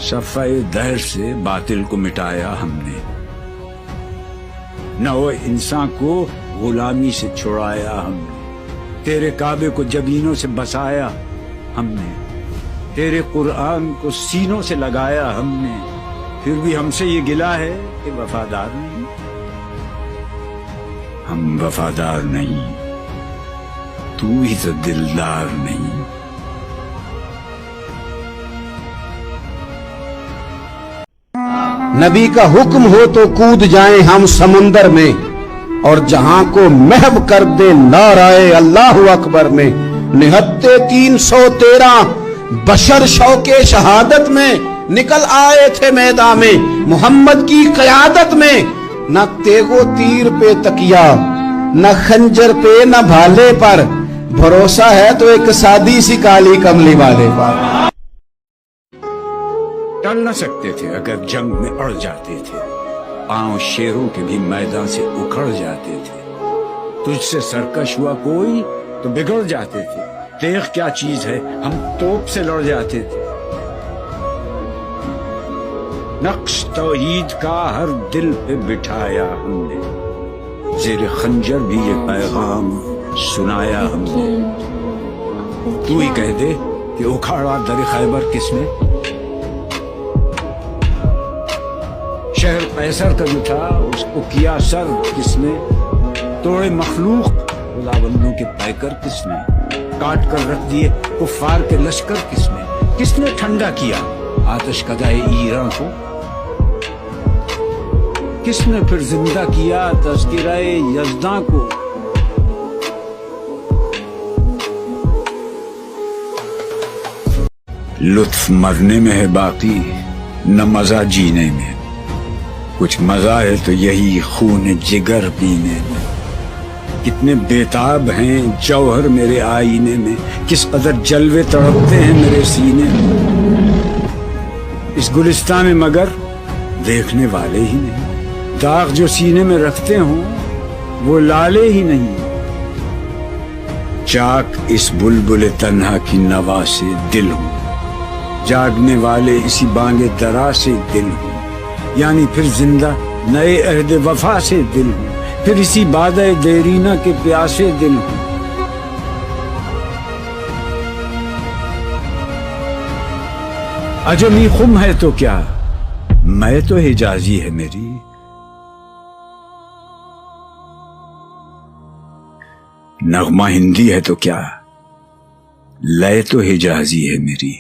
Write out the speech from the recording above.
صفحہ دہر سے باطل کو مٹایا ہم نے، نو انسان کو غلامی سے چھڑایا ہم نے، تیرے کعبے کو جبینوں سے بسایا ہم نے، تیرے قرآن کو سینوں سے لگایا ہم نے، پھر بھی ہم سے یہ گلہ ہے کہ وفادار نہیں۔ ہم وفادار نہیں، تو ہی تو دلدار نہیں۔ نبی کا حکم ہو تو کود جائیں ہم سمندر میں، اور جہاں کو محو کر دے نعرہ اللہ اکبر میں۔ نہتے 313 بشر شوق شہادت میں، نکل آئے تھے میدان میں محمد کی قیادت میں۔ نہ تیغ و تیر پہ تکیا، نہ خنجر پہ نہ بھالے پر، بھروسہ ہے تو ایک سادی سی کالی کملی والے پر۔ ٹل نہ سکتے تھے اگر جنگ میں اڑ جاتے تھے، پاؤں شیروں کے بھی میدان سے اکھڑ جاتے تھے۔ تجھ سے سرکش ہوا کوئی تو بگڑ جاتے تھے، تیغ کیا چیز ہے ہم توپ سے لڑ جاتے تھے۔ نقش توحید کا ہر دل پہ بٹھایا ہم نے، زیر خنجر بھی یہ پیغام سنایا ہم نے۔ تو ہی کہہ دے کہ اکھاڑا در خیبر کس نے، شہر قیصر کا جو تھا اس کو کیا سر کس نے، توڑے مخلوق خدا بندوں کے پیکر کس نے، کاٹ کر رکھ دیے کفار کے لشکر کس نے ٹھنڈا کیا آتش کدائے ایران کو، کس نے پھر زندہ کیا تذکرہ یزداں کو۔ لطف مرنے میں ہے باقی، نہ مزہ جینے میں، کچھ مزہ ہے تو یہی خون جگر پینے میں۔ کتنے بیتاب ہیں جوہر میرے آئینے میں، کس قدر جلوے تڑپتے ہیں میرے سینے میں۔ اس گلستان میں مگر دیکھنے والے ہی نہیں، داغ جو سینے میں رکھتے ہوں وہ لالے ہی نہیں۔ چاک اس بلبل تنہا کی نوا سے دل ہوں، جاگنے والے اسی بانگ درا سے دل ہوں، یعنی پھر زندہ نئے عہد وفا سے دل ہوں، پھر اسی بادہ دیرینہ کے پیاسے دل ہوں۔ عجمی خم ہے تو کیا، میں تو حجازی ہے میری، نغمہ ہندی ہے تو کیا، لے تو حجازی ہے میری۔